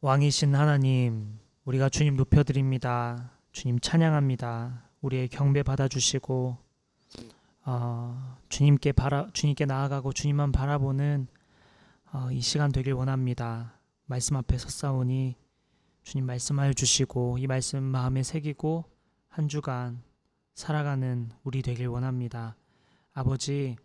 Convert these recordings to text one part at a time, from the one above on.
왕이신 하나님, 우리가 주님 높여드립니다. 주님 찬양합니다. 우리의 경배 받아주시고 주님께 나아가고 주님만 바라보는 이 시간 되길 원합니다. 말씀 앞에 섰사오니 주님 말씀하여 주시고 이 말씀 마음에 새기고 한 주간 살아가는 우리 되길 원합니다. 아버지,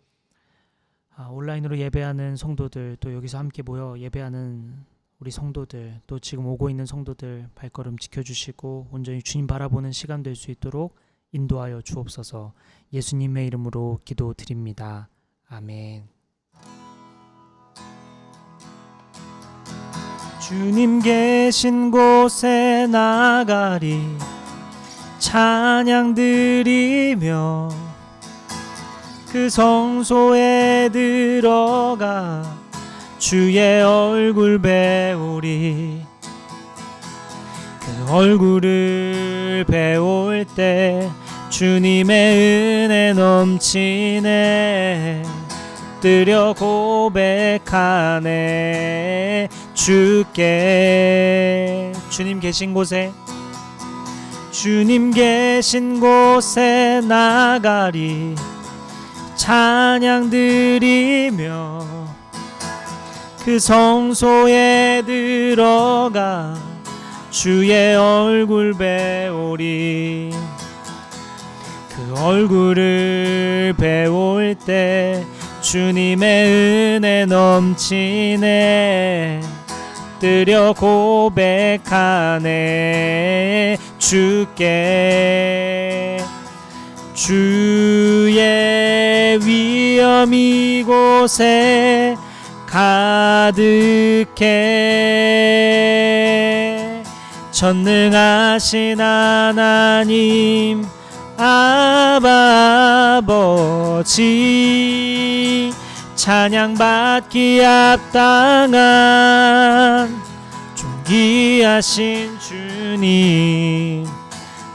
온라인으로 예배하는 성도들, 또 여기서 함께 모여 예배하는 우리 성도들, 또 지금 오고 있는 성도들 발걸음 지켜주시고 온전히 주님 바라보는 시간 될 수 있도록 인도하여 주옵소서. 예수님의 이름으로 기도드립니다. 아멘. 주님 계신 곳에 나가리 찬양 드리며 그 성소에 들어가 주의 얼굴 배우리. 그 얼굴을 배울 때 주님의 은혜 넘치네. 엎드려 고백하네. 주께 주님 계신 곳에 나가리 찬양 드리며 그 성소에 들어가 주의 얼굴 배우리. 그 얼굴을 배울 때 주님의 은혜 넘치네. 엎드려 고백하네. 주께 주의 위엄 이곳에 가득해. 전능하신 하나님 아버지, 찬양받기 합당한 존귀하신 주님,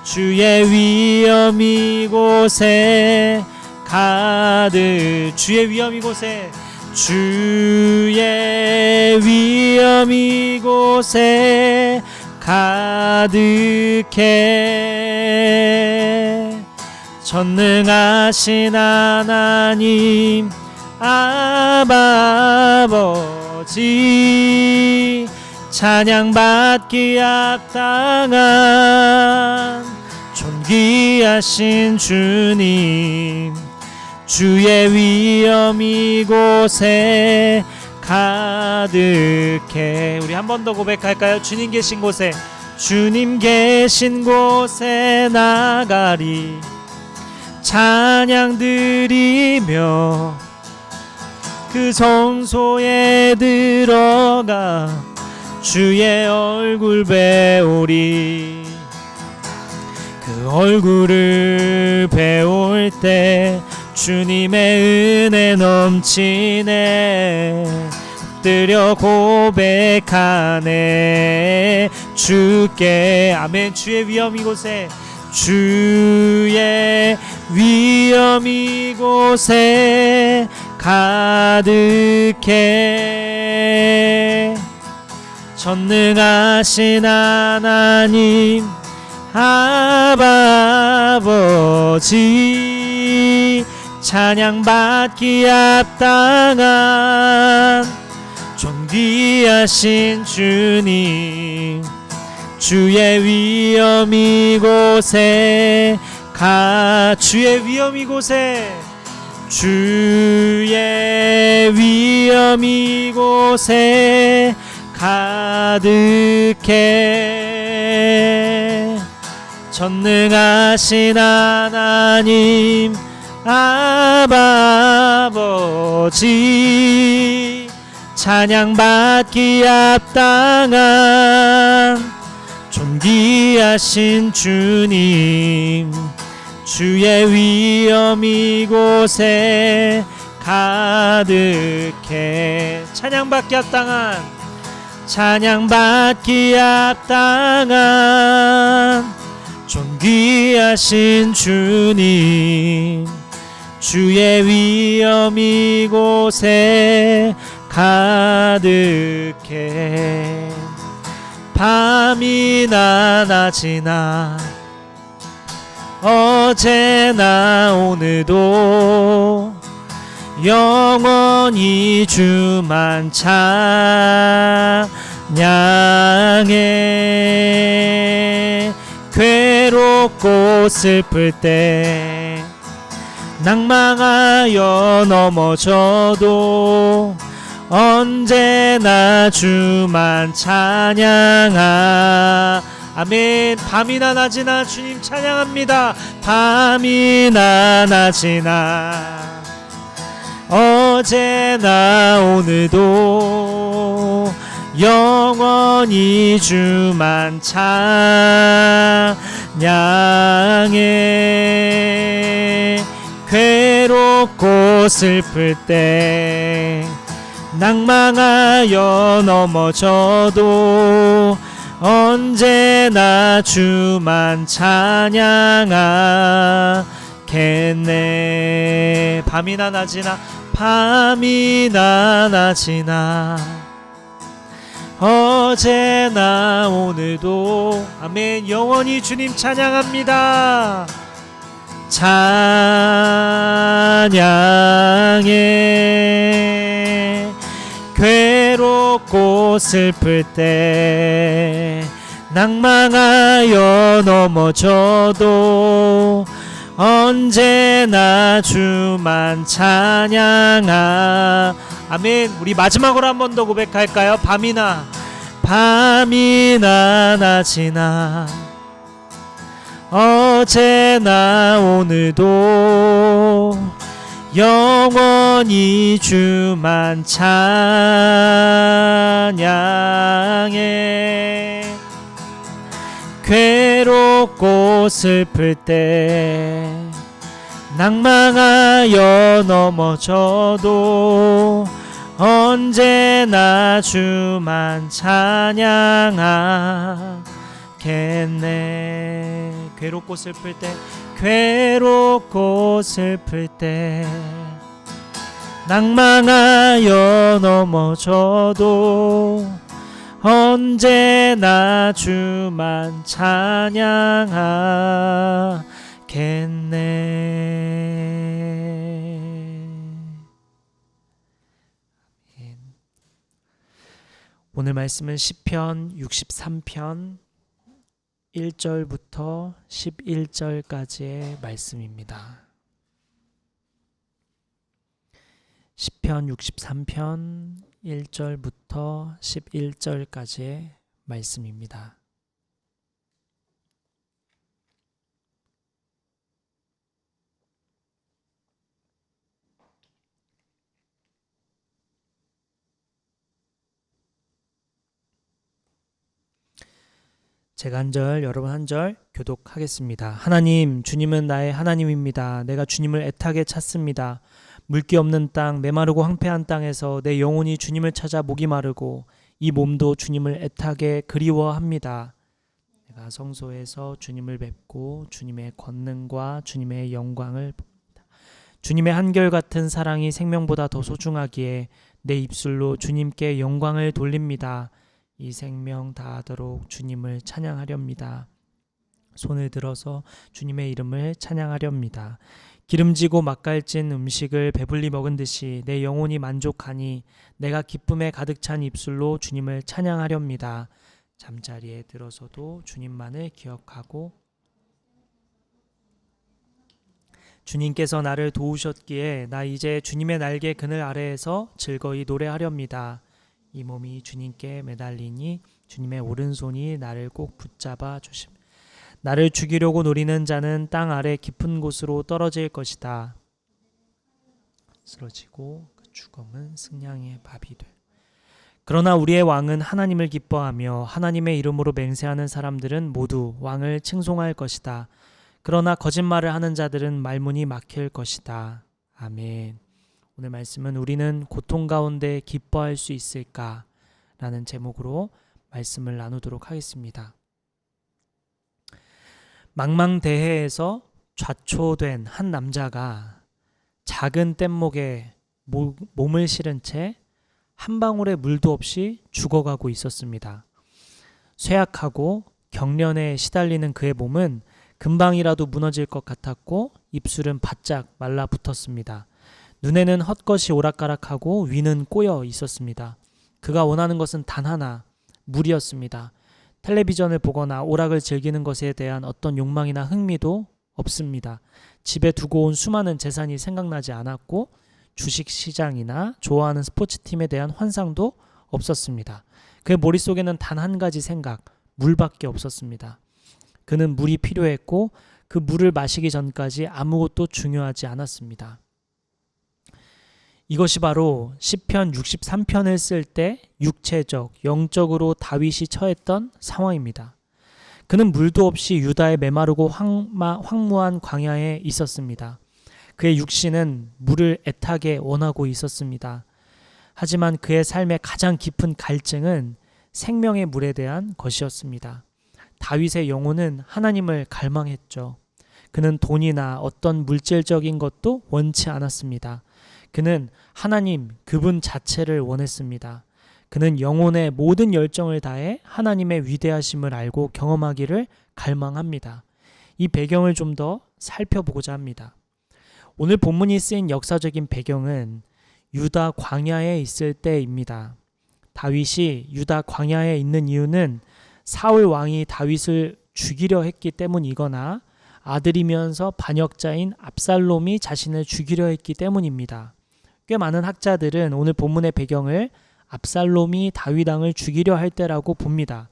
주의 위엄 이곳에 가득. 주의 위엄 이곳에, 주의 위엄 이곳에 가득해. 전능하신 하나님 아버지, 찬양받기 합당한 존귀하신 주님, 주의 위엄 이곳에 가득해. 우리 한 번 더 고백할까요? 주님 계신 곳에 나가리 찬양 드리며 그 성소에 들어가 주의 얼굴 배우리. 그 얼굴을 배울 때 주님의 은혜 넘치네. 엎드려 고백하네. 주께 아멘. 주의 위엄 이곳에, 주의 위엄 이곳에 가득해. 전능하신 하나님 아버지, 찬양받기 합당한 존귀하신 주님, 주의 위엄 이곳에 주의 위엄 이곳에, 주의 위엄 이곳에 가득해. 전능하신 하나님 아버지, 찬양받기 합당한 존귀하신 주님, 주의 위엄 이곳에 가득해. 찬양받기 합당한 존귀하신 주님, 주의 위엄 이곳에 가득해. 밤이나 낮이나 어제나 오늘도 영원히 주만 찬양해. 괴롭고 슬플 때 낭망하여 넘어져도 언제나 주만 찬양하. 아멘. 밤이나 낮이나 주님 찬양합니다. 밤이나 낮이나 어제나 오늘도 영원히 주만 찬양해. 괴롭고 슬플 때 낭망하여 넘어져도 언제나 주만 찬양하겠네. 밤이나 낮이나 밤이나 낮이나 어제나 오늘도 아멘. 영원히 주님 찬양합니다. 찬양해. 괴롭고 슬플 때 낭망하여 넘어져도 언제나 주만 찬양하. 아멘. 우리 마지막으로 한 번 더 고백할까요? 밤이나 낮이나 어제나 오늘도 영원히 주만 찬양해. 괴롭고 슬플 때 낭망하여 넘어져도 언제나 주만 찬양하겠네. 괴롭고 슬플 때 낭망하여 넘어져도 언제나 주만 찬양하겠네. 오늘 말씀은 시편 63편 1절부터 11절까지의 말씀입니다. 시편 63편 1절부터 11절까지의 말씀입니다. 제가 한 절, 여러분 한 절 교독하겠습니다. 하나님, 주님은 나의 하나님입니다. 내가 주님을 애타게 찾습니다. 물기 없는 땅, 메마르고 황폐한 땅에서 내 영혼이 주님을 찾아 목이 마르고 이 몸도 주님을 애타게 그리워합니다. 내가 성소에서 주님을 뵙고 주님의 권능과 주님의 영광을 봅니다. 주님의 한결같은 사랑이 생명보다 더 소중하기에 내 입술로 주님께 영광을 돌립니다. 이 생명 다하도록 주님을 찬양하렵니다. 손을 들어서 주님의 이름을 찬양하렵니다. 기름지고 맛깔진 음식을 배불리 먹은 듯이 내 영혼이 만족하니 내가 기쁨에 가득 찬 입술로 주님을 찬양하렵니다. 잠자리에 들어서도 주님만을 기억하고 주님께서 나를 도우셨기에 나 이제 주님의 날개 그늘 아래에서 즐거이 노래하렵니다. 이 몸이 주님께 매달리니 주님의 오른손이 나를 꼭 붙잡아 주심. 나를 죽이려고 노리는 자는 땅 아래 깊은 곳으로 떨어질 것이다. 쓰러지고 그 죽음은 승냥이의 밥이 돼. 그러나 우리의 왕은 하나님을 기뻐하며 하나님의 이름으로 맹세하는 사람들은 모두 왕을 칭송할 것이다. 그러나 거짓말을 하는 자들은 말문이 막힐 것이다. 아멘. 오늘 말씀은 우리는 고통 가운데 기뻐할 수 있을까? 라는 제목으로 말씀을 나누도록 하겠습니다. 망망대해에서 좌초된 한 남자가 작은 뗏목에 몸을 실은 채 한 방울의 물도 없이 죽어가고 있었습니다. 쇠약하고 경련에 시달리는 그의 몸은 금방이라도 무너질 것 같았고 입술은 바짝 말라붙었습니다. 눈에는 헛것이 오락가락하고 위는 꼬여 있었습니다. 그가 원하는 것은 단 하나, 물이었습니다. 텔레비전을 보거나 오락을 즐기는 것에 대한 어떤 욕망이나 흥미도 없습니다. 집에 두고 온 수많은 재산이 생각나지 않았고 주식시장이나 좋아하는 스포츠팀에 대한 환상도 없었습니다. 그의 머릿속에는 단 한 가지 생각, 물밖에 없었습니다. 그는 물이 필요했고 그 물을 마시기 전까지 아무것도 중요하지 않았습니다. 이것이 바로 시편 63편을 쓸 때 육체적, 영적으로 다윗이 처했던 상황입니다. 그는 물도 없이 유다의 메마르고 황무한 광야에 있었습니다. 그의 육신은 물을 애타게 원하고 있었습니다. 하지만 그의 삶의 가장 깊은 갈증은 생명의 물에 대한 것이었습니다. 다윗의 영혼은 하나님을 갈망했죠. 그는 돈이나 어떤 물질적인 것도 원치 않았습니다. 그는 하나님, 그분 자체를 원했습니다. 그는 영혼의 모든 열정을 다해 하나님의 위대하심을 알고 경험하기를 갈망합니다. 이 배경을 좀 더 살펴보고자 합니다. 오늘 본문이 쓰인 역사적인 배경은 유다 광야에 있을 때입니다. 다윗이 유다 광야에 있는 이유는 사울 왕이 다윗을 죽이려 했기 때문이거나 아들이면서 반역자인 압살롬이 자신을 죽이려 했기 때문입니다. 꽤 많은 학자들은 오늘 본문의 배경을 압살롬이 다윗 왕을 죽이려 할 때라고 봅니다.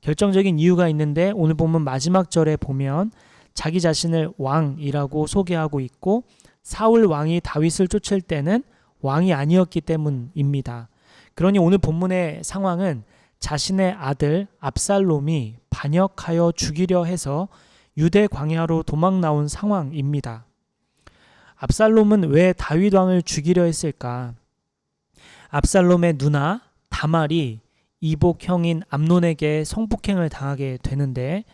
결정적인 이유가 있는데 오늘 본문 마지막 절에 보면 자기 자신을 왕이라고 소개하고 있고 사울 왕이 다윗을 쫓을 때는 왕이 아니었기 때문입니다. 그러니 오늘 본문의 상황은 자신의 아들 압살롬이 반역하여 죽이려 해서 유대 광야로 도망 나온 상황입니다. 압살롬은 왜 다윗 왕을 죽이려 했을까? 압살롬의 누나 다말이 이복 형인 암논에게 성폭행을 당하게 되는데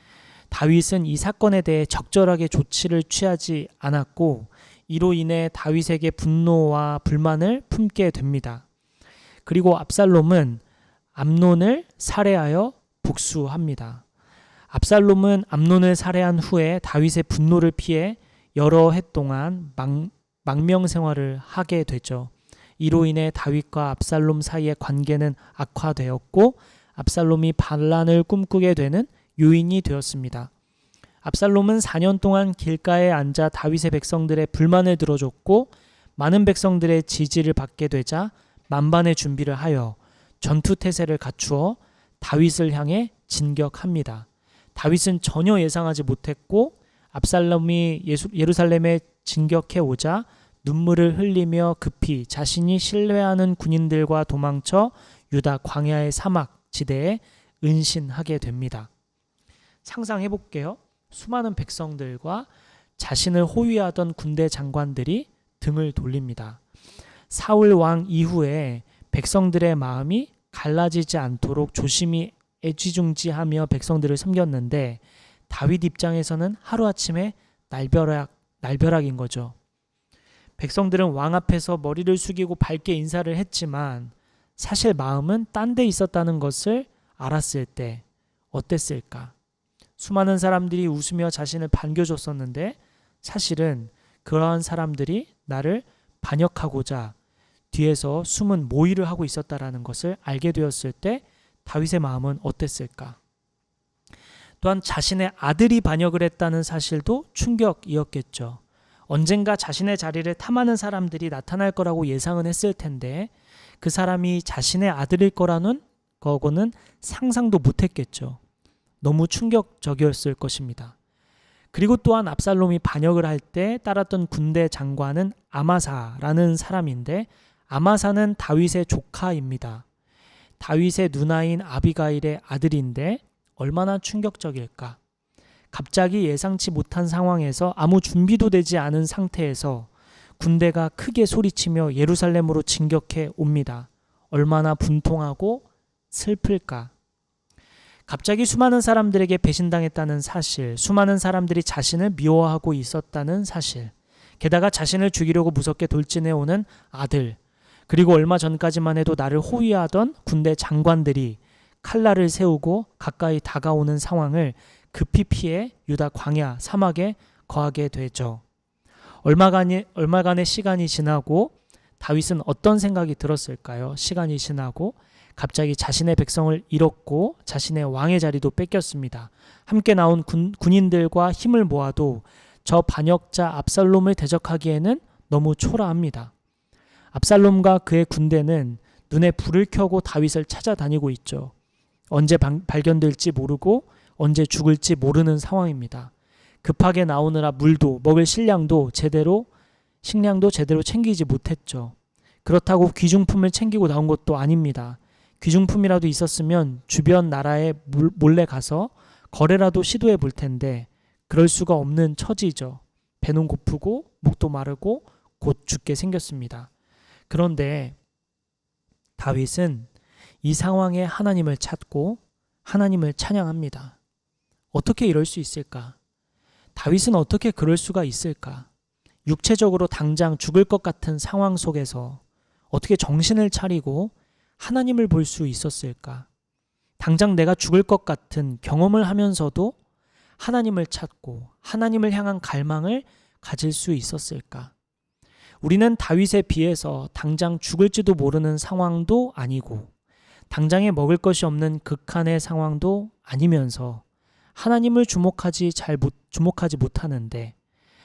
다윗은 이 사건에 대해 적절하게 조치를 취하지 않았고 이로 인해 다윗에게 분노와 불만을 품게 됩니다. 그리고 압살롬은 암논을 살해하여 복수합니다. 압살롬은 암논을 살해한 후에 다윗의 분노를 피해 여러 해 동안 망명 생활을 하게 되죠. 이로 인해 다윗과 압살롬 사이의 관계는 악화되었고 압살롬이 반란을 꿈꾸게 되는 요인이 되었습니다. 압살롬은 4년 동안 길가에 앉아 다윗의 백성들의 불만을 들어줬고 많은 백성들의 지지를 받게 되자 만반의 준비를 하여 전투태세를 갖추어 다윗을 향해 진격합니다. 다윗은 전혀 예상하지 못했고 압살롬이 예루살렘에 진격해 오자 눈물을 흘리며 급히 자신이 신뢰하는 군인들과 도망쳐 유다 광야의 사막 지대에 은신하게 됩니다. 상상해 볼게요. 수많은 백성들과 자신을 호위하던 군대 장관들이 등을 돌립니다. 사울 왕 이후에 백성들의 마음이 갈라지지 않도록 조심히 애지중지하며 백성들을 섬겼는데 다윗 입장에서는 하루아침에 날벼락인 거죠. 백성들은 왕 앞에서 머리를 숙이고 밝게 인사를 했지만 사실 마음은 딴 데 있었다는 것을 알았을 때 어땠을까? 수많은 사람들이 웃으며 자신을 반겨줬었는데 사실은 그러한 사람들이 나를 반역하고자 뒤에서 숨은 모의를 하고 있었다라는 것을 알게 되었을 때 다윗의 마음은 어땠을까? 또한 자신의 아들이 반역을 했다는 사실도 충격이었겠죠. 언젠가 자신의 자리를 탐하는 사람들이 나타날 거라고 예상은 했을 텐데 그 사람이 자신의 아들일 거라는 거고는 상상도 못했겠죠. 너무 충격적이었을 것입니다. 그리고 또한 압살롬이 반역을 할 때 따랐던 군대 장관은 아마사라는 사람인데 아마사는 다윗의 조카입니다. 다윗의 누나인 아비가일의 아들인데 얼마나 충격적일까? 갑자기 예상치 못한 상황에서 아무 준비도 되지 않은 상태에서 군대가 크게 소리치며 예루살렘으로 진격해 옵니다. 얼마나 분통하고 슬플까? 갑자기 수많은 사람들에게 배신당했다는 사실, 수많은 사람들이 자신을 미워하고 있었다는 사실, 게다가 자신을 죽이려고 무섭게 돌진해오는 아들, 그리고 얼마 전까지만 해도 나를 호위하던 군대 장관들이 칼날을 세우고 가까이 다가오는 상황을 급히 피해 유다 광야 사막에 거하게 되죠. 얼마간의 시간이 지나고 다윗은 어떤 생각이 들었을까요? 시간이 지나고 갑자기 자신의 백성을 잃었고 자신의 왕의 자리도 뺏겼습니다. 함께 나온 군인들과 힘을 모아도 저 반역자 압살롬을 대적하기에는 너무 초라합니다. 압살롬과 그의 군대는 눈에 불을 켜고 다윗을 찾아다니고 있죠. 언제 발견될지 모르고 언제 죽을지 모르는 상황입니다. 급하게 나오느라 물도 먹을 식량도 제대로 챙기지 못했죠. 그렇다고 귀중품을 챙기고 나온 것도 아닙니다. 귀중품이라도 있었으면 주변 나라에 몰래 가서 거래라도 시도해 볼 텐데 그럴 수가 없는 처지죠. 배는 고프고 목도 마르고 곧 죽게 생겼습니다. 그런데 다윗은 이 상황에 하나님을 찾고 하나님을 찬양합니다. 어떻게 이럴 수 있을까? 다윗은 어떻게 그럴 수가 있을까? 육체적으로 당장 죽을 것 같은 상황 속에서 어떻게 정신을 차리고 하나님을 볼 수 있었을까? 당장 내가 죽을 것 같은 경험을 하면서도 하나님을 찾고 하나님을 향한 갈망을 가질 수 있었을까? 우리는 다윗에 비해서 당장 죽을지도 모르는 상황도 아니고 당장에 먹을 것이 없는 극한의 상황도 아니면서 하나님을 주목하지 못하는데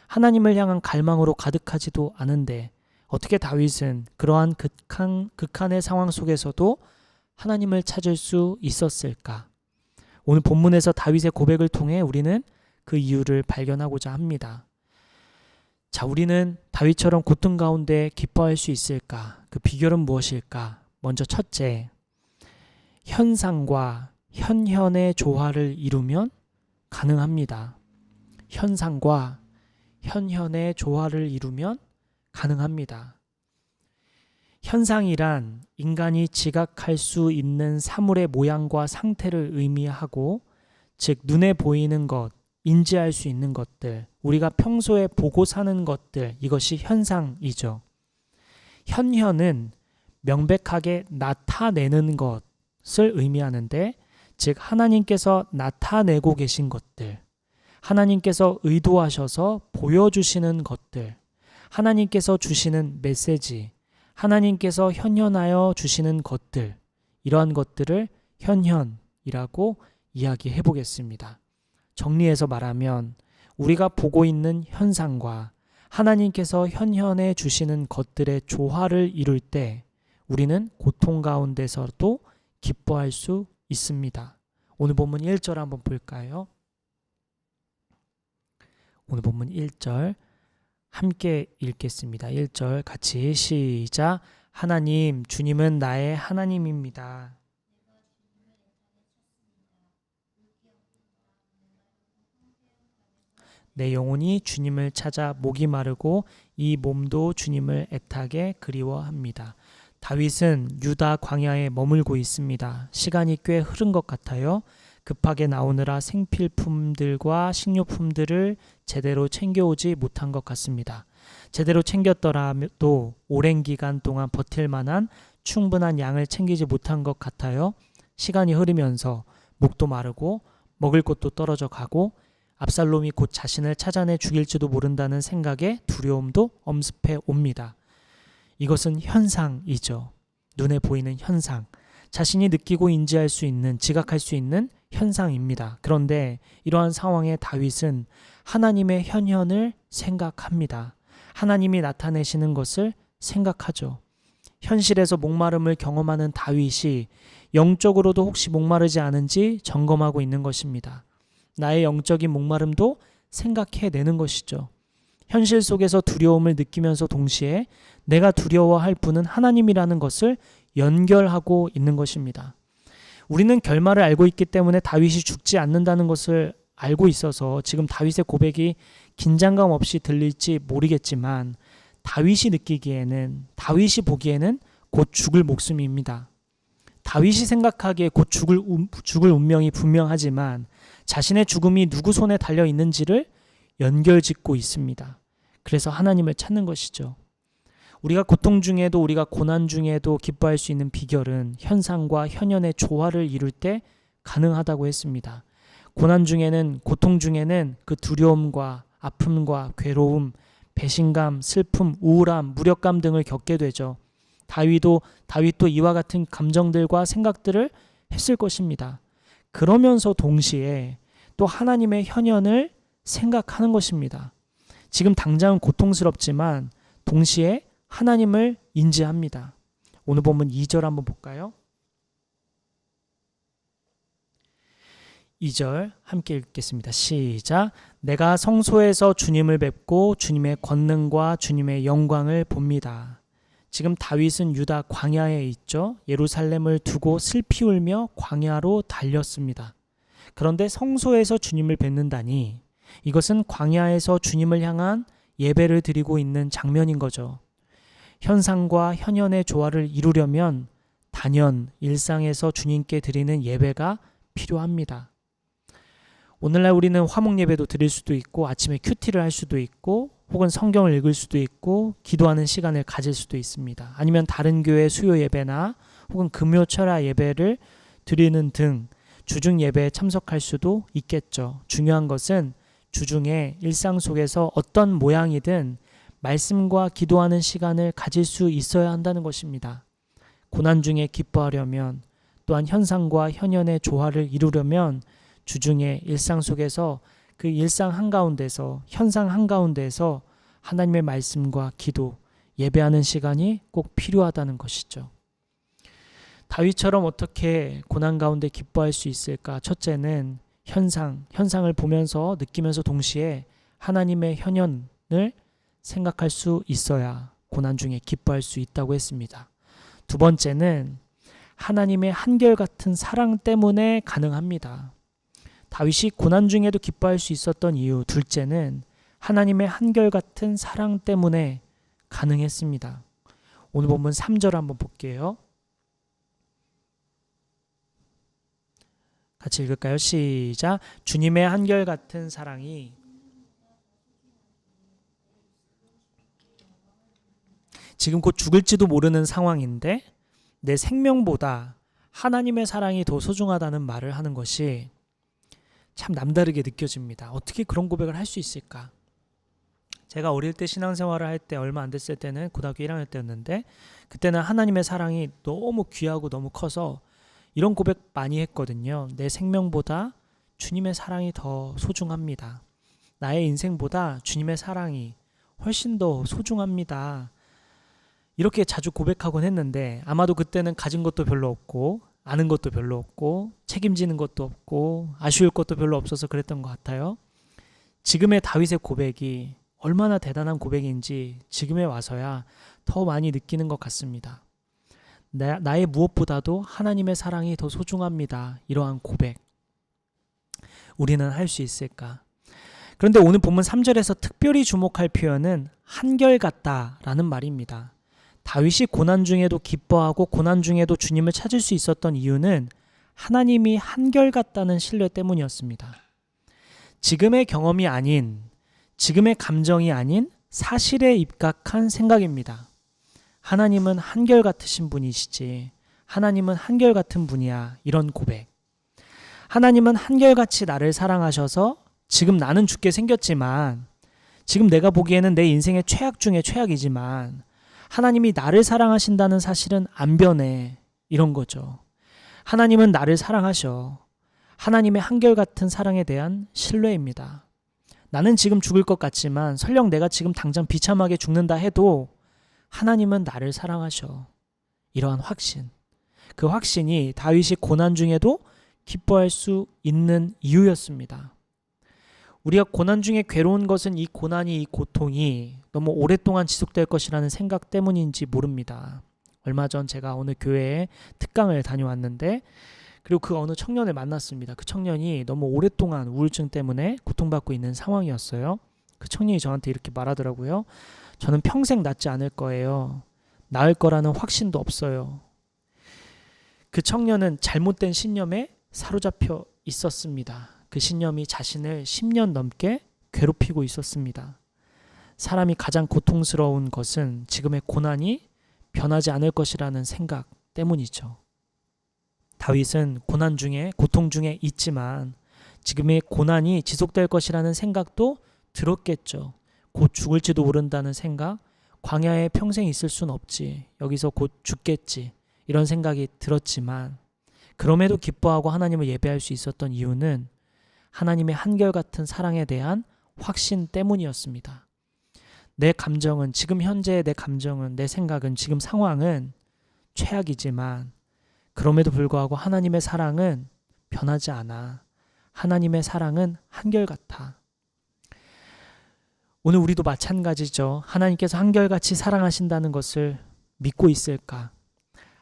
하나님을 향한 갈망으로 가득하지도 않은데 어떻게 다윗은 그러한 극한의 상황 속에서도 하나님을 찾을 수 있었을까? 오늘 본문에서 다윗의 고백을 통해 우리는 그 이유를 발견하고자 합니다. 자, 우리는 다윗처럼 고통 가운데 기뻐할 수 있을까? 그 비결은 무엇일까? 먼저 첫째, 현상과 현현의 조화를 이루면 가능합니다. 현상과 현현의 조화를 이루면 가능합니다. 현상이란 인간이 지각할 수 있는 사물의 모양과 상태를 의미하고, 즉 눈에 보이는 것, 인지할 수 있는 것들, 우리가 평소에 보고 사는 것들, 이것이 현상이죠. 현현은 명백하게 나타내는 것을 의미하는데, 즉 하나님께서 나타내고 계신 것들, 하나님께서 의도하셔서 보여주시는 것들, 하나님께서 주시는 메시지, 하나님께서 현현하여 주시는 것들, 이러한 것들을 현현이라고 이야기해 보겠습니다. 정리해서 말하면 우리가 보고 있는 현상과 하나님께서 현현해 주시는 것들의 조화를 이룰 때 우리는 고통 가운데서도 기뻐할 수 있습니다. 오늘 본문 1절 한번 볼까요? 오늘 본문 1절 함께 읽겠습니다. 1절 같이 시작. 하나님, 주님은 나의 하나님입니다. 내 영혼이 주님을 찾아 목이 마르고 이 몸도 주님을 애타게 그리워합니다. 다윗은 유다 광야에 머물고 있습니다. 시간이 꽤 흐른 것 같아요. 급하게 나오느라 생필품들과 식료품들을 제대로 챙겨오지 못한 것 같습니다. 제대로 챙겼더라도 오랜 기간 동안 버틸 만한 충분한 양을 챙기지 못한 것 같아요. 시간이 흐르면서 목도 마르고 먹을 것도 떨어져 가고 압살롬이 곧 자신을 찾아내 죽일지도 모른다는 생각에 두려움도 엄습해 옵니다. 이것은 현상이죠. 눈에 보이는 현상. 자신이 느끼고 인지할 수 있는, 지각할 수 있는 현상입니다. 그런데 이러한 상황에 다윗은 하나님의 현현을 생각합니다. 하나님이 나타내시는 것을 생각하죠. 현실에서 목마름을 경험하는 다윗이 영적으로도 혹시 목마르지 않은지 점검하고 있는 것입니다. 나의 영적인 목마름도 생각해내는 것이죠. 현실 속에서 두려움을 느끼면서 동시에 내가 두려워할 분은 하나님이라는 것을 연결하고 있는 것입니다. 우리는 결말을 알고 있기 때문에 다윗이 죽지 않는다는 것을 알고 있어서 지금 다윗의 고백이 긴장감 없이 들릴지 모르겠지만 다윗이 느끼기에는, 다윗이 보기에는 곧 죽을 목숨입니다. 다윗이 생각하기에 곧 죽을 운명이 분명하지만 자신의 죽음이 누구 손에 달려 있는지를 연결짓고 있습니다. 그래서 하나님을 찾는 것이죠. 우리가 고통 중에도 우리가 고난 중에도 기뻐할 수 있는 비결은 현상과 현현의 조화를 이룰 때 가능하다고 했습니다. 고난 중에는 고통 중에는 그 두려움과 아픔과 괴로움, 배신감, 슬픔, 우울함, 무력감 등을 겪게 되죠. 다윗도 이와 같은 감정들과 생각들을 했을 것입니다. 그러면서 동시에 또 하나님의 현현을 생각하는 것입니다. 지금 당장은 고통스럽지만 동시에 하나님을 인지합니다. 오늘 본문 2절 한번 볼까요? 2절 함께 읽겠습니다. 시작. 내가 성소에서 주님을 뵙고 주님의 권능과 주님의 영광을 봅니다. 지금 다윗은 유다 광야에 있죠. 예루살렘을 두고 슬피 울며 광야로 달렸습니다. 그런데 성소에서 주님을 뵙는다니 이것은 광야에서 주님을 향한 예배를 드리고 있는 장면인 거죠. 현상과 현현의 조화를 이루려면 단연 일상에서 주님께 드리는 예배가 필요합니다. 오늘날 우리는 화목 예배도 드릴 수도 있고 아침에 큐티를 할 수도 있고 혹은 성경을 읽을 수도 있고 기도하는 시간을 가질 수도 있습니다. 아니면 다른 교회 수요 예배나 혹은 금요 철야 예배를 드리는 등 주중 예배에 참석할 수도 있겠죠. 중요한 것은 주중에 일상 속에서 어떤 모양이든 말씀과 기도하는 시간을 가질 수 있어야 한다는 것입니다. 고난 중에 기뻐하려면 또한 현상과 현현의 조화를 이루려면 주중에 일상 속에서 그 일상 한가운데서 현상 한가운데서 하나님의 말씀과 기도, 예배하는 시간이 꼭 필요하다는 것이죠. 다윗처럼 어떻게 고난 가운데 기뻐할 수 있을까? 첫째는 현상을 보면서 느끼면서 동시에 하나님의 현현을 생각할 수 있어야 고난 중에 기뻐할 수 있다고 했습니다. 두 번째는 하나님의 한결같은 사랑 때문에 가능합니다. 다윗이 고난 중에도 기뻐할 수 있었던 이유, 둘째는 하나님의 한결같은 사랑 때문에 가능했습니다. 오늘 본문 3절 한번 볼게요. 같이 읽을까요? 시작. 주님의 한결같은 사랑이 지금 곧 죽을지도 모르는 상황인데 내 생명보다 하나님의 사랑이 더 소중하다는 말을 하는 것이 참 남다르게 느껴집니다. 어떻게 그런 고백을 할 수 있을까? 제가 어릴 때 신앙생활을 할 때 얼마 안 됐을 때는 고등학교 1학년 때였는데 그때는 하나님의 사랑이 너무 귀하고 너무 커서 이런 고백 많이 했거든요. 내 생명보다 주님의 사랑이 더 소중합니다. 나의 인생보다 주님의 사랑이 훨씬 더 소중합니다. 이렇게 자주 고백하곤 했는데 아마도 그때는 가진 것도 별로 없고 아는 것도 별로 없고 책임지는 것도 없고 아쉬울 것도 별로 없어서 그랬던 것 같아요. 지금의 다윗의 고백이 얼마나 대단한 고백인지 지금에 와서야 더 많이 느끼는 것 같습니다. 나의 무엇보다도 하나님의 사랑이 더 소중합니다. 이러한 고백 우리는 할 수 있을까? 그런데 오늘 본문 3절에서 특별히 주목할 표현은 한결같다라는 말입니다. 다윗이 고난 중에도 기뻐하고 고난 중에도 주님을 찾을 수 있었던 이유는 하나님이 한결같다는 신뢰 때문이었습니다. 지금의 경험이 아닌, 지금의 감정이 아닌 사실에 입각한 생각입니다. 하나님은 한결같으신 분이시지, 하나님은 한결같은 분이야. 이런 고백. 하나님은 한결같이 나를 사랑하셔서 지금 나는 죽게 생겼지만, 지금 내가 보기에는 내 인생의 최악 중에 최악이지만 하나님이 나를 사랑하신다는 사실은 안 변해. 이런 거죠. 하나님은 나를 사랑하셔. 하나님의 한결같은 사랑에 대한 신뢰입니다. 나는 지금 죽을 것 같지만 설령 내가 지금 당장 비참하게 죽는다 해도 하나님은 나를 사랑하셔. 이러한 확신. 그 확신이 다윗이 고난 중에도 기뻐할 수 있는 이유였습니다. 우리가 고난 중에 괴로운 것은 이 고난이, 이 고통이 너무 오랫동안 지속될 것이라는 생각 때문인지 모릅니다. 얼마 전 제가 어느 교회에 특강을 다녀왔는데 그리고 그 어느 청년을 만났습니다. 그 청년이 너무 오랫동안 우울증 때문에 고통받고 있는 상황이었어요. 그 청년이 저한테 이렇게 말하더라고요. 저는 평생 낫지 않을 거예요. 나을 거라는 확신도 없어요. 그 청년은 잘못된 신념에 사로잡혀 있었습니다. 그 신념이 자신을 10년 넘게 괴롭히고 있었습니다. 사람이 가장 고통스러운 것은 지금의 고난이 변하지 않을 것이라는 생각 때문이죠. 다윗은 고통 중에 있지만 지금의 고난이 지속될 것이라는 생각도 들었겠죠. 곧 죽을지도 모른다는 생각, 광야에 평생 있을 순 없지, 여기서 곧 죽겠지, 이런 생각이 들었지만 그럼에도 기뻐하고 하나님을 예배할 수 있었던 이유는 하나님의 한결같은 사랑에 대한 확신 때문이었습니다. 내 감정은, 지금 현재의 내 감정은, 내 생각은, 지금 상황은 최악이지만 그럼에도 불구하고 하나님의 사랑은 변하지 않아. 하나님의 사랑은 한결같아. 오늘 우리도 마찬가지죠. 하나님께서 한결같이 사랑하신다는 것을 믿고 있을까?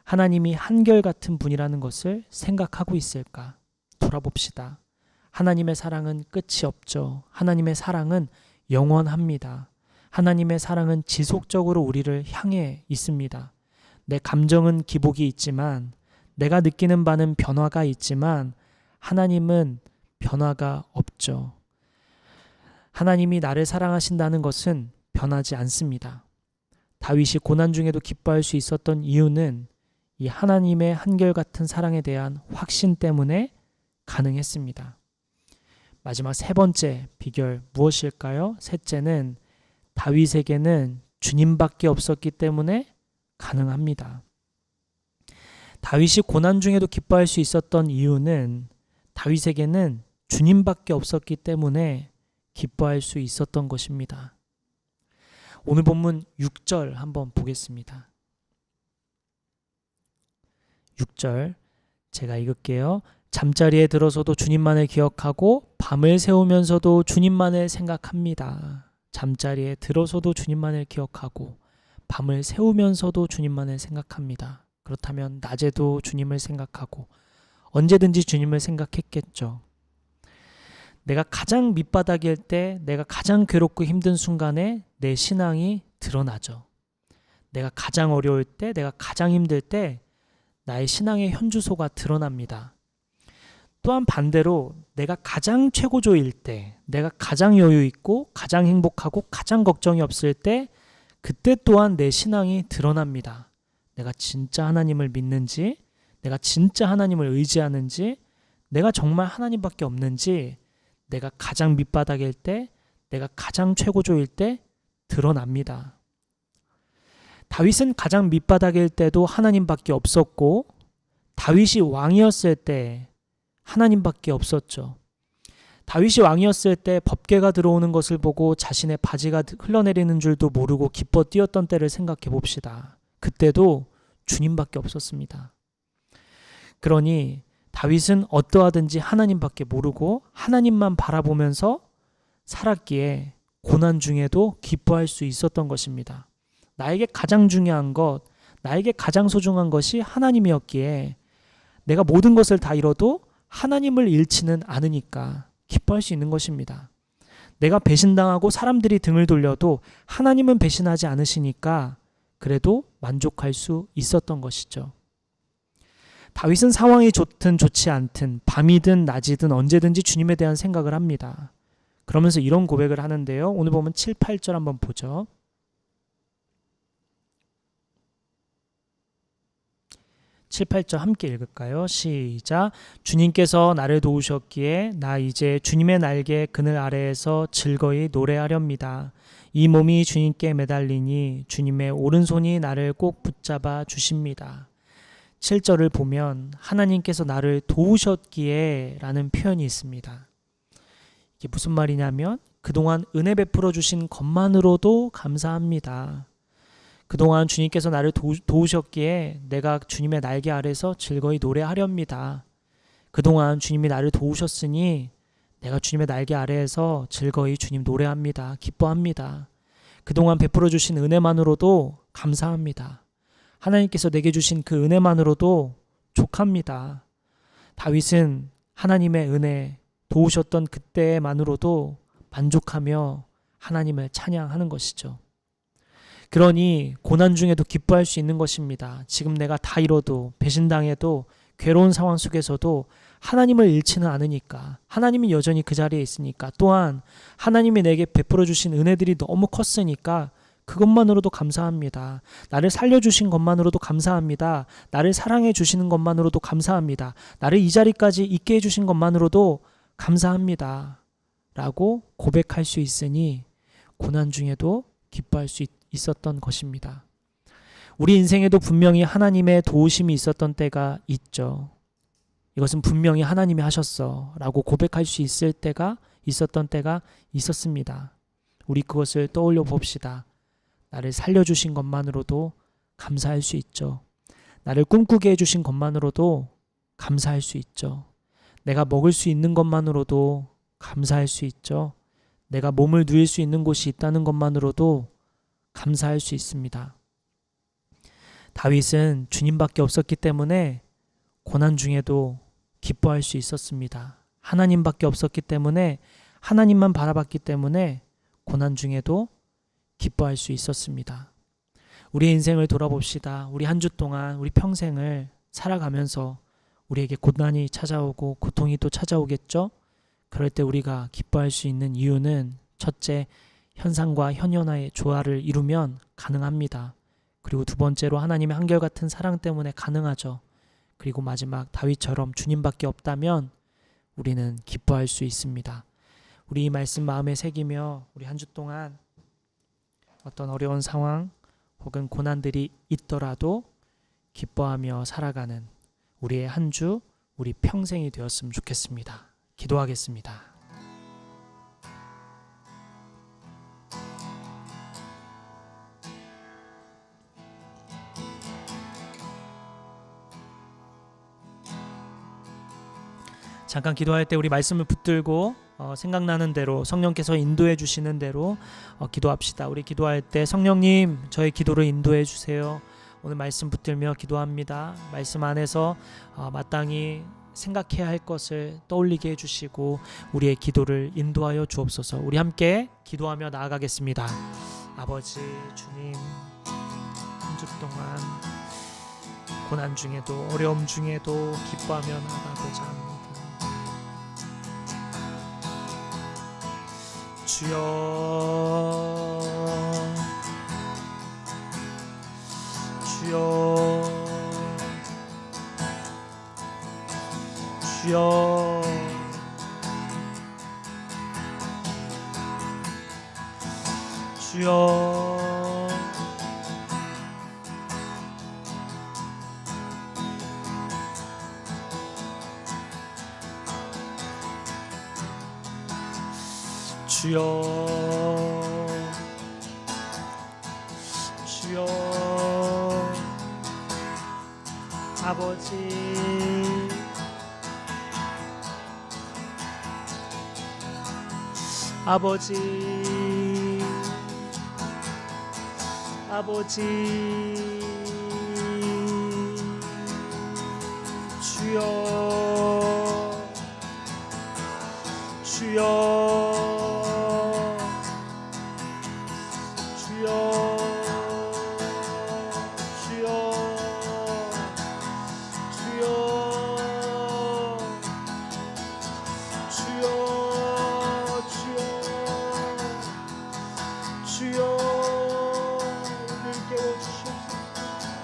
하나님이 한결같은 분이라는 것을 생각하고 있을까? 돌아봅시다. 하나님의 사랑은 끝이 없죠. 하나님의 사랑은 영원합니다. 하나님의 사랑은 지속적으로 우리를 향해 있습니다. 내 감정은 기복이 있지만, 내가 느끼는 바는 변화가 있지만 하나님은 변화가 없죠. 하나님이 나를 사랑하신다는 것은 변하지 않습니다. 다윗이 고난 중에도 기뻐할 수 있었던 이유는 이 하나님의 한결같은 사랑에 대한 확신 때문에 가능했습니다. 마지막 세 번째 비결 무엇일까요? 셋째는 다윗에게는 주님밖에 없었기 때문에 가능합니다. 다윗이 고난 중에도 기뻐할 수 있었던 이유는 다윗에게는 주님밖에 없었기 때문에 기뻐할 수 있었던 것입니다. 오늘 본문 6절 한번 보겠습니다. 6절 제가 읽을게요. 잠자리에 들어서도 주님만을 기억하고 밤을 새우면서도 주님만을 생각합니다. 잠자리에 들어서도 주님만을 기억하고 밤을 새우면서도 주님만을 생각합니다. 그렇다면 낮에도 주님을 생각하고 언제든지 주님을 생각했겠죠. 내가 가장 밑바닥일 때, 내가 가장 괴롭고 힘든 순간에 내 신앙이 드러나죠. 내가 가장 어려울 때, 내가 가장 힘들 때 나의 신앙의 현주소가 드러납니다. 또한 반대로 내가 가장 최고조일 때, 내가 가장 여유 있고 가장 행복하고 가장 걱정이 없을 때 그때 또한 내 신앙이 드러납니다. 내가 진짜 하나님을 믿는지, 내가 진짜 하나님을 의지하는지, 내가 정말 하나님밖에 없는지 내가 가장 밑바닥일 때, 내가 가장 최고조일 때 드러납니다. 다윗은 가장 밑바닥일 때도 하나님밖에 없었고 다윗이 왕이었을 때 하나님밖에 없었죠. 다윗이 왕이었을 때 법궤가 들어오는 것을 보고 자신의 바지가 흘러내리는 줄도 모르고 기뻐 뛰었던 때를 생각해 봅시다. 그때도 주님밖에 없었습니다. 그러니 다윗은 어떠하든지 하나님밖에 모르고 하나님만 바라보면서 살았기에 고난 중에도 기뻐할 수 있었던 것입니다. 나에게 가장 중요한 것, 나에게 가장 소중한 것이 하나님이었기에 내가 모든 것을 다 잃어도 하나님을 잃지는 않으니까 기뻐할 수 있는 것입니다. 내가 배신당하고 사람들이 등을 돌려도 하나님은 배신하지 않으시니까 그래도 만족할 수 있었던 것이죠. 다윗은 상황이 좋든 좋지 않든 밤이든 낮이든 언제든지 주님에 대한 생각을 합니다. 그러면서 이런 고백을 하는데요. 오늘 보면 7, 8절 한번 보죠. 7, 8절 함께 읽을까요? 시작. 주님께서 나를 도우셨기에 나 이제 주님의 날개 그늘 아래에서 즐거이 노래하렵니다. 이 몸이 주님께 매달리니 주님의 오른손이 나를 꼭 붙잡아 주십니다. 7절을 보면 하나님께서 나를 도우셨기에 라는 표현이 있습니다. 이게 무슨 말이냐면 그동안 은혜 베풀어 주신 것만으로도 감사합니다. 그동안 주님께서 나를 도우셨기에 내가 주님의 날개 아래서 즐거이 노래하렵니다. 그동안 주님이 나를 도우셨으니 내가 주님의 날개 아래에서 즐거이 주님 노래합니다. 기뻐합니다. 그동안 베풀어 주신 은혜만으로도 감사합니다. 하나님께서 내게 주신 그 은혜만으로도 족합니다. 다윗은 하나님의 은혜, 도우셨던 그때만으로도 만족하며 하나님을 찬양하는 것이죠. 그러니 고난 중에도 기뻐할 수 있는 것입니다. 지금 내가 다 잃어도 배신당해도 괴로운 상황 속에서도 하나님을 잃지는 않으니까, 하나님이 여전히 그 자리에 있으니까, 또한 하나님이 내게 베풀어 주신 은혜들이 너무 컸으니까 그것만으로도 감사합니다. 나를 살려주신 것만으로도 감사합니다. 나를 사랑해 주시는 것만으로도 감사합니다. 나를 이 자리까지 있게 해주신 것만으로도 감사합니다. 라고 고백할 수 있으니 고난 중에도 기뻐할 수 있었던 것입니다. 우리 인생에도 분명히 하나님의 도우심이 있었던 때가 있죠. 이것은 분명히 하나님이 하셨어 라고 고백할 수 있었던 때가 있었습니다. 우리 그것을 떠올려 봅시다. 나를 살려주신 것만으로도 감사할 수 있죠. 나를 꿈꾸게 해주신 것만으로도 감사할 수 있죠. 내가 먹을 수 있는 것만으로도 감사할 수 있죠. 내가 몸을 누일 수 있는 곳이 있다는 것만으로도 감사할 수 있습니다. 다윗은 주님밖에 없었기 때문에 고난 중에도 기뻐할 수 있었습니다. 하나님밖에 없었기 때문에, 하나님만 바라봤기 때문에 고난 중에도 기뻐할 수 있었습니다. 우리의 인생을 돌아봅시다. 우리 한 주 동안, 우리 평생을 살아가면서 우리에게 고난이 찾아오고 고통이 또 찾아오겠죠? 그럴 때 우리가 기뻐할 수 있는 이유는 첫째, 현상과 현현화의 조화를 이루면 가능합니다. 그리고 두 번째로 하나님의 한결같은 사랑 때문에 가능하죠. 그리고 마지막 다윗처럼 주님밖에 없다면 우리는 기뻐할 수 있습니다. 우리 이 말씀 마음에 새기며 우리 한 주 동안 어떤 어려운 상황 혹은 고난들이 있더라도 기뻐하며 살아가는 우리의 한 주, 우리 평생이 되었으면 좋겠습니다. 기도하겠습니다. 잠깐 기도할 때 우리 말씀을 붙들고 생각나는 대로 성령께서 인도해 주시는 대로 기도합시다. 우리 기도할 때 성령님 저의 기도를 인도해 주세요. 오늘 말씀 붙들며 기도합니다. 말씀 안에서 마땅히 생각해야 할 것을 떠올리게 해주시고 우리의 기도를 인도하여 주옵소서. 우리 함께 기도하며 나아가겠습니다. 아버지 주님, 한 주 동안 고난 중에도 어려움 중에도 기뻐하며 나아가고자 합니다. 주여, 주여, 주여, 주여, 주여, 주여, 아버지, 아버지, 아버지, 주여, 주여,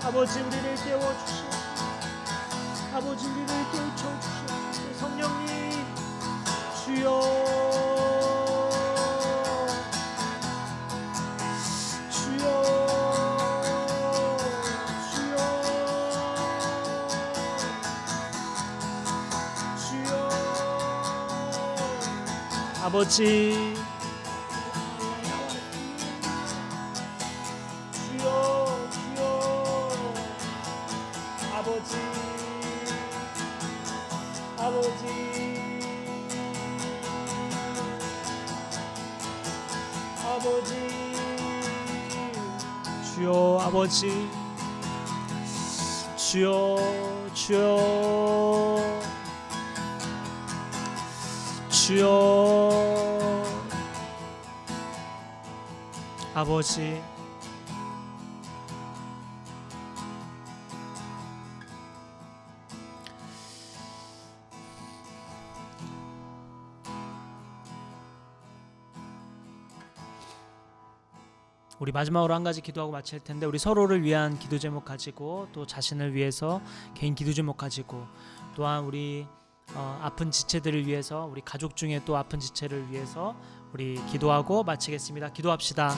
아버지 우리를 깨워주시옵소서. 아버지 우리를 깨우쳐주시옵소서. 성령님 주여, 주여, 주여, 주여, 아버지 주여, 아버지, 주여, 주여, 주여, 아버지, 우리 마지막으로 한 가지 기도하고 마칠 텐데, 우리 서로를 위한 기도 제목 가지고, 또 자신을 위해서 개인 기도 제목 가지고, 또한 우리 아픈 지체들을 위해서, 우리 가족 중에 또 아픈 지체를 위해서 우리 기도하고 마치겠습니다. 기도합시다.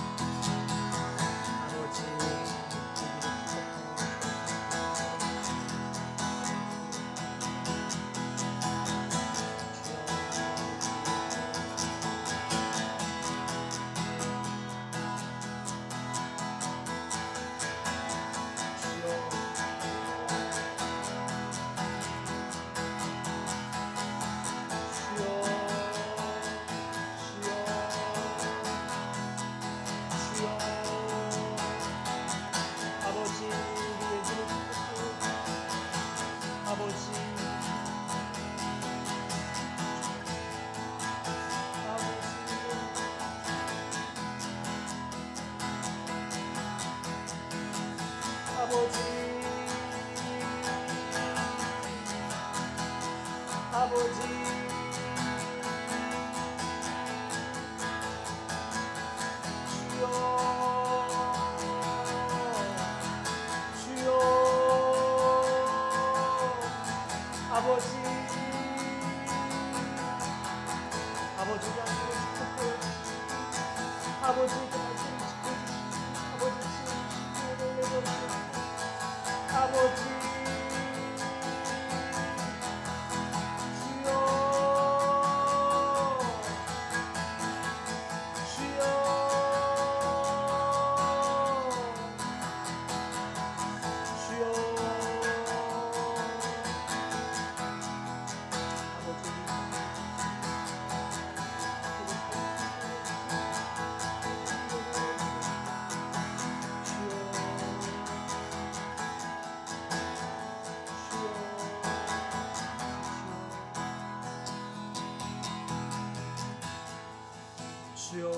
주여,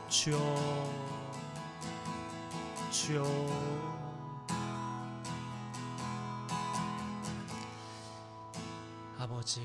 주여, 주여. 아버지,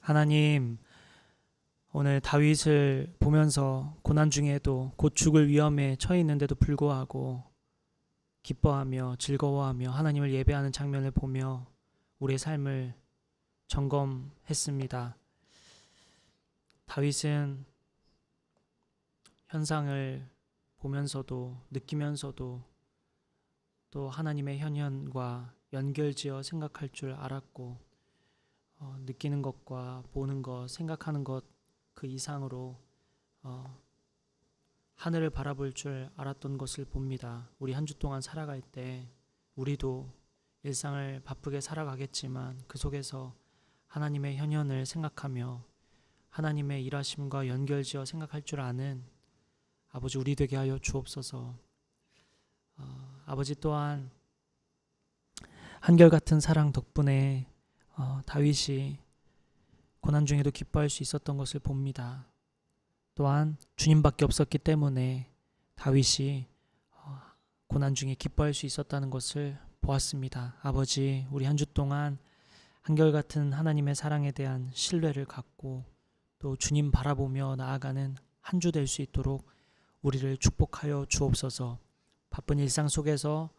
하나님, 오늘 다윗을 보면서 고난 중에도 곧 죽을 위험에 처해 있는데도 불구하고 기뻐하며 즐거워하며 하나님을 예배하는 장면을 보며 우리의 삶을 점검했습니다. 다윗은 현상을 보면서도 느끼면서도 또 하나님의 현현과 연결지어 생각할 줄 알았고, 느끼는 것과 보는 것, 생각하는 것 그 이상으로 하늘을 바라볼 줄 알았던 것을 봅니다. 우리 한 주 동안 살아갈 때 우리도 일상을 바쁘게 살아가겠지만 그 속에서 하나님의 현현을 생각하며 하나님의 일하심과 연결지어 생각할 줄 아는 아버지 우리 되게 하여 주옵소서. 아버지 또한 한결같은 사랑 덕분에 다윗이 고난 중에도 기뻐할 수 있었던 것을 봅니다. 또한 주님밖에 없었기 때문에 다윗이 고난 중에 기뻐할 수 있었다는 것을 보았습니다. 아버지, 우리 한 주 동안 한결같은 하나님의 사랑에 대한 신뢰를 갖고 또 주님 바라보며 나아가는 한 주 될 수 있도록 우리를 축복하여 주옵소서. 바쁜 일상 속에서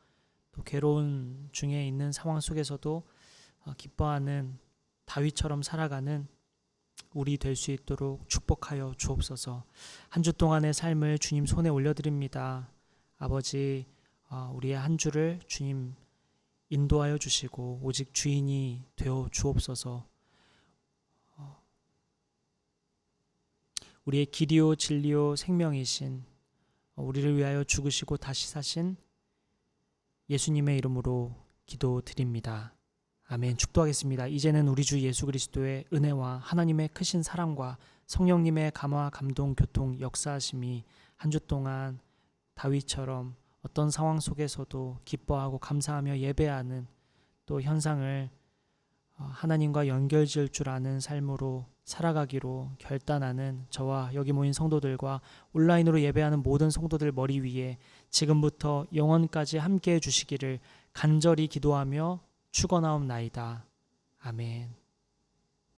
또 괴로운 중에 있는 상황 속에서도 기뻐하는 다윗처럼 살아가는 우리 될 수 있도록 축복하여 주옵소서. 한 주 동안의 삶을 주님 손에 올려드립니다. 아버지, 우리의 한 주를 주님 인도하여 주시고 오직 주인이 되어 주옵소서. 우리의 길이요 진리요 생명이신 우리를 위하여 죽으시고 다시 사신 예수님의 이름으로 기도드립니다. 아멘. 축도하겠습니다. 이제는 우리 주 예수 그리스도의 은혜와 하나님의 크신 사랑과 성령님의 감화, 감동, 교통, 역사하심이 한 주 동안 다윗처럼 어떤 상황 속에서도 기뻐하고 감사하며 예배하는 또 현상을 하나님과 연결지을 줄 아는 삶으로 살아가기로 결단하는 저와 여기 모인 성도들과 온라인으로 예배하는 모든 성도들 머리 위에 지금부터 영원까지 함께해 주시기를 간절히 기도하며 축원하옵나이다. 아멘.